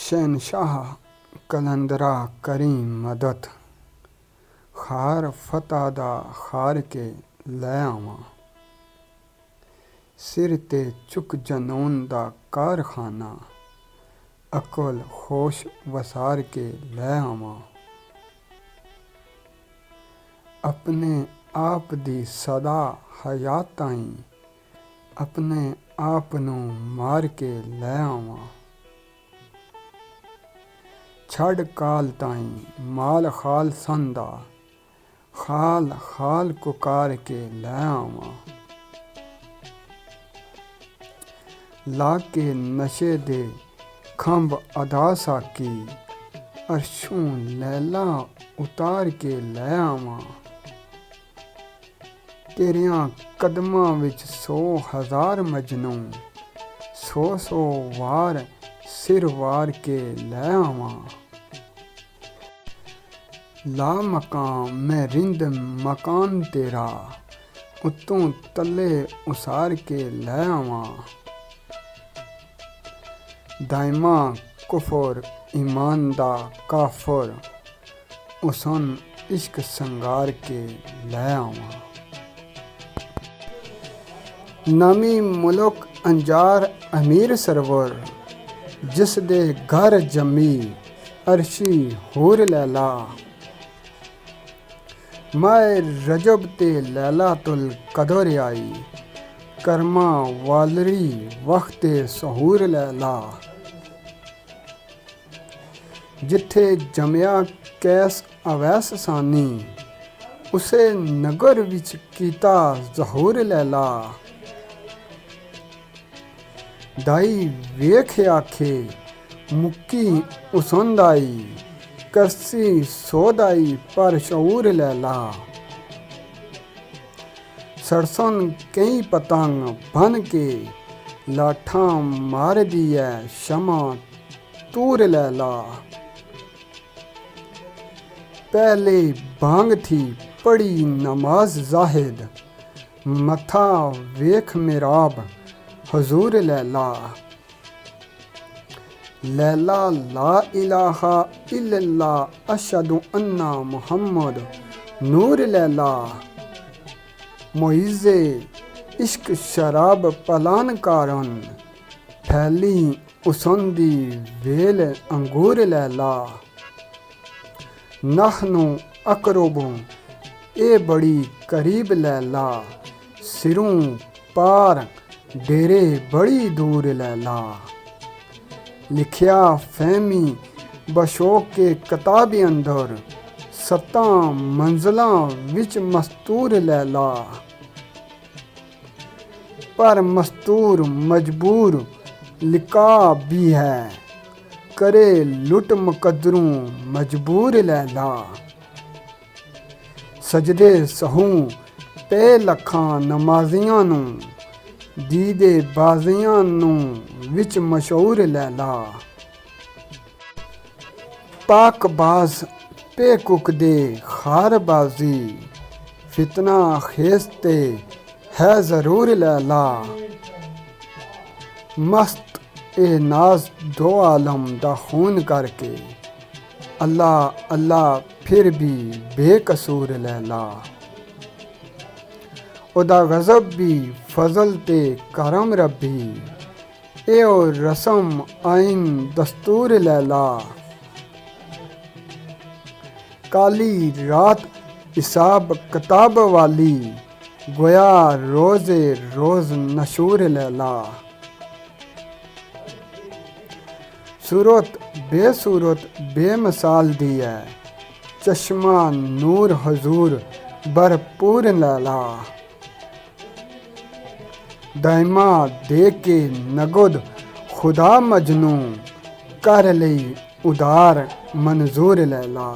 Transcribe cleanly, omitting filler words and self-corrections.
शहनशाह कलंदरा करी मदद, खार फतह दा खार के लै आवां। सिर ते चुक जनून दा कारखाना, अकल होश वसार के लै आवां। अपने आप दी सदा हयात ताईं, अपने आप नूं मार के लै आवां। छड़ काल ताईं माल खाल संदा, खाल खाल कुकार के लै आवां। ला के नशे दे खंभ अदा साकी, अरशों लैला उतार के लै आवां। तेरियां कदमां विच 100,000 मजनू, 100 वार सिर वार के लै आवां। ला मकाम मैं रिंद मकान तेरा, उत्तों तले उसार के लै आवां। दाइमा कुफर ईमान दा काफर, उसन इश्क संगार के लै आवां। नामी मुल्क अंजार अमीर सरवर, जिस दे घर जमी अरशी हूर लैला। माए रजब ते लैला तुल कदर आई, करमा वालरी वक्ते सहूर लैला। जिथे जमया कैस अवैस सानी, उसे नगर विच कीता ज़हूर लैला। दाई वेख आखे मुक्की उसंद आई, करसी सोदाई पर शऊर लैला। सरसन कई पतंग बन के, लाठां मार दिए शमा तूर लैला। पहले बांग थी पड़ी नमाज जाहिद, मथा वेख मेराब हजूर लैला। लैला ला इलाहा इल्लल्लाह अशहदु अन्ना मुहम्मद नूर लैला। मोइज़े इश्क शराब पलान कारण, फैली उसंदी वेल अंगूर लैला। नहनु अकरबों ए बड़ी करीब लैला, सिरों पार डेरे बड़ी दूर लैला। लिखिया फहमी बशोक के किताब अंदर, 7 मंजिलां विच मस्तूर लैला। पर मस्तूर मजबूर लिका भी है, करे लुट मुकद्दरों मजबूर लैला। सजदे सहूं पे लखां नमाजियां नूं, दीदे बाजियां नूं विच मशहूर लैला। पाकबाज पे कुकदे खार बाजी, फितना खेस ते है ज़रूर लैला। मस्त ए नाज दो आलम दा खून करके, अल्लाह अल्लाह फिर भी बेकसूर लैला। ओदा गज़ब भी फजल ते करम रब्बी, एओ रस्म आइन दस्तूर लैला। काली रात हिसाब किताब वाली, गोया रोज़े रोज़ नशूर लैला। सूरत बेसूरत बेमिसाल दी है, चश्मा नूर हजूर भरपूर लैला। दाइमा दे के नगद खुदा मजनू, कर लई उदार मंजूर लैला।